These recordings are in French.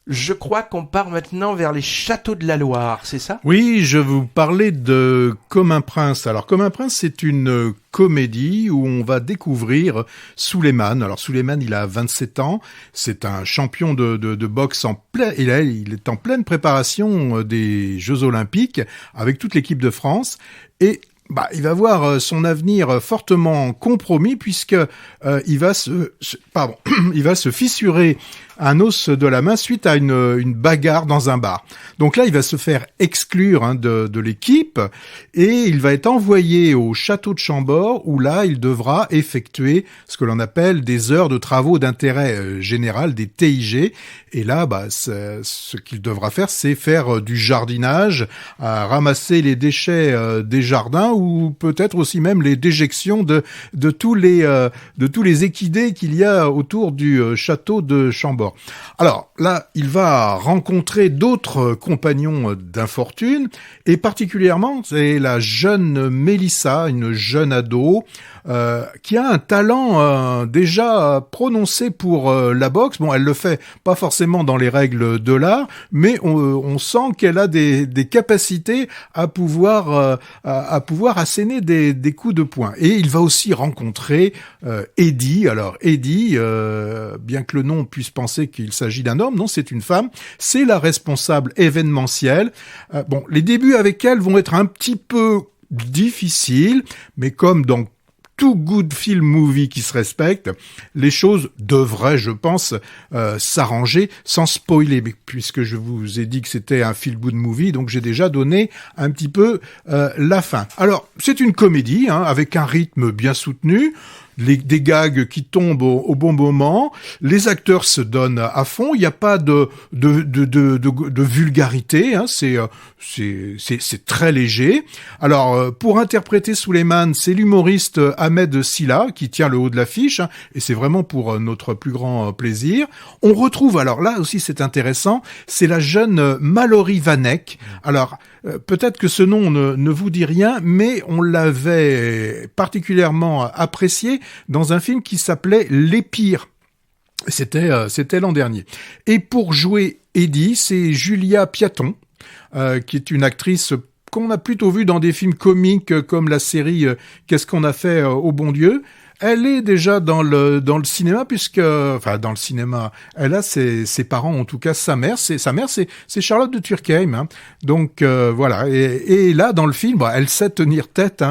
Je crois qu'on part maintenant vers les châteaux de la Loire, c'est ça? Oui, je vous parlais de Comme un prince. Alors, Comme un prince, c'est une comédie où on va découvrir Souleymane. Alors, Souleymane, il a 27 ans. C'est un champion de boxe il est en pleine préparation des Jeux Olympiques avec toute l'équipe de France. Et il va voir son avenir fortement compromis puisque il va se fissurer un os de la main suite à une bagarre dans un bar. Donc là, il va se faire exclure de l'équipe et il va être envoyé au château de Chambord où là, il devra effectuer ce que l'on appelle des heures de travaux d'intérêt général, des TIG. Et là, ce qu'il devra faire, c'est faire du jardinage, ramasser les déchets des jardins ou peut-être aussi même les déjections de tous les équidés qu'il y a autour du château de Chambord. Alors là, il va rencontrer d'autres compagnons d'infortune et particulièrement, c'est la jeune Mélissa, une jeune ado qui a un talent déjà prononcé pour la boxe. Bon, elle le fait pas forcément dans les règles de l'art, mais on sent qu'elle a des capacités à pouvoir asséner des coups de poing. Et il va aussi rencontrer Eddie. Alors Eddie, bien que le nom puisse penser qu'il s'agit d'un homme, non, c'est une femme. C'est la responsable événementielle. Les débuts avec elle vont être un petit peu difficiles, mais comme dans tout good film movie qui se respecte, les choses devraient, je pense, s'arranger sans spoiler. Mais puisque je vous ai dit que c'était un feel good movie, donc j'ai déjà donné un petit peu la fin. Alors, c'est une comédie avec un rythme bien soutenu. Des gags qui tombent au bon moment, les acteurs se donnent à fond, il n'y a pas de vulgarité, c'est très léger. Alors pour interpréter Souleymane, c'est l'humoriste Ahmed Silla qui tient le haut de l'affiche, et c'est vraiment pour notre plus grand plaisir. On retrouve, alors là aussi c'est intéressant, c'est la jeune Mallory Vanek. Alors peut-être que ce nom ne vous dit rien, mais on l'avait particulièrement apprécié dans un film qui s'appelait Les Pires. C'était l'an dernier. Et pour jouer Eddie, c'est Julia Piaton, qui est une actrice qu'on a plutôt vue dans des films comiques comme la série Qu'est-ce qu'on a fait au bon Dieu. Elle est déjà dans le cinéma dans le cinéma, elle a ses parents, en tout cas sa mère c'est Charlotte de Turckheim, Donc voilà, et là dans le film, elle sait tenir tête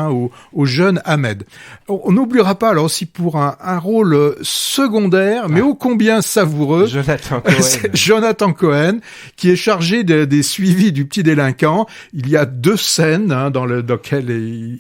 au jeune Ahmed. On n'oubliera pas alors aussi pour un rôle secondaire, mais ô combien savoureux, Jonathan Cohen, qui est chargé des suivis du petit délinquant. Il y a 2 scènes dans lesquelles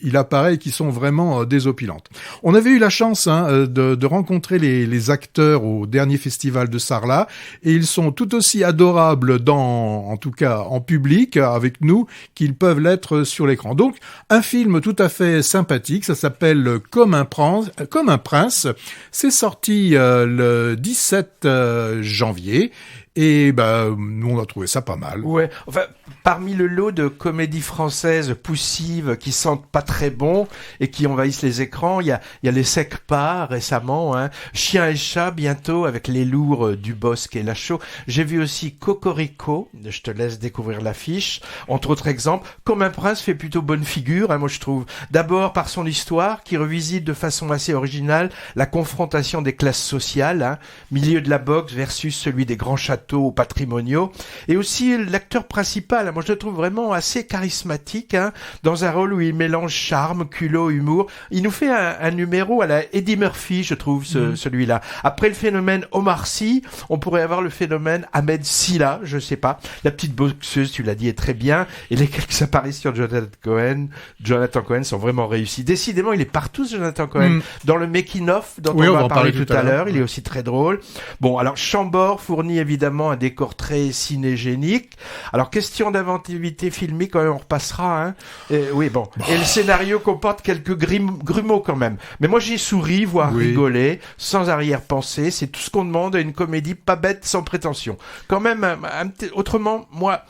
il apparaît qui sont vraiment désopilantes. On avait eu la chance de rencontrer les acteurs au dernier festival de Sarlat, et ils sont tout aussi adorables en tout cas en public avec nous qu'ils peuvent l'être sur l'écran. Donc un film tout à fait sympathique, ça s'appelle Comme un prince. C'est sorti le 17 janvier. Et nous on a trouvé ça pas mal. Ouais, enfin parmi le lot de comédies françaises poussives qui sentent pas très bon et qui envahissent les écrans, il y a Les Secpas récemment, Chien et chat bientôt avec les lourds du Bosc et Lachaud. J'ai vu aussi Cocorico, je te laisse découvrir l'affiche. Entre autres exemples, Comme un prince fait plutôt bonne figure, moi je trouve. D'abord par son histoire qui revisite de façon assez originale la confrontation des classes sociales, milieu de la boxe versus celui des grands châteaux patrimoniaux, et aussi l'acteur principal, moi je le trouve vraiment assez charismatique, dans un rôle où il mélange charme, culot, humour. Il nous fait un numéro à la Eddie Murphy, je trouve, celui-là. Après le phénomène Omar Sy, on pourrait avoir le phénomène Ahmed Silla, je sais pas. La petite boxeuse, tu l'as dit, est très bien, et les quelques apparitions de Jonathan Cohen sont vraiment réussies. Décidément, il est partout, Jonathan Cohen. Dans le making-of dont on va parler tout à l'heure, il est aussi très drôle. Bon, alors Chambord fournit évidemment un décor très cinégénique. Alors, question d'inventivité filmique, on repassera. Et le scénario comporte quelques grumeaux quand même. Mais moi, j'y souris, voire rigoler, sans arrière-pensée. C'est tout ce qu'on demande à une comédie pas bête, sans prétention. Quand même, autrement, moi,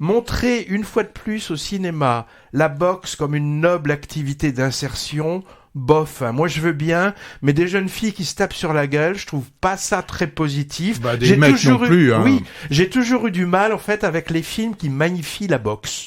montrer une fois de plus au cinéma la boxe comme une noble activité d'insertion, bof, hein. Moi je veux bien, mais des jeunes filles qui se tapent sur la gueule, je trouve pas ça très positif. Des mecs non plus, hein. Oui, j'ai toujours eu du mal en fait avec les films qui magnifient la boxe.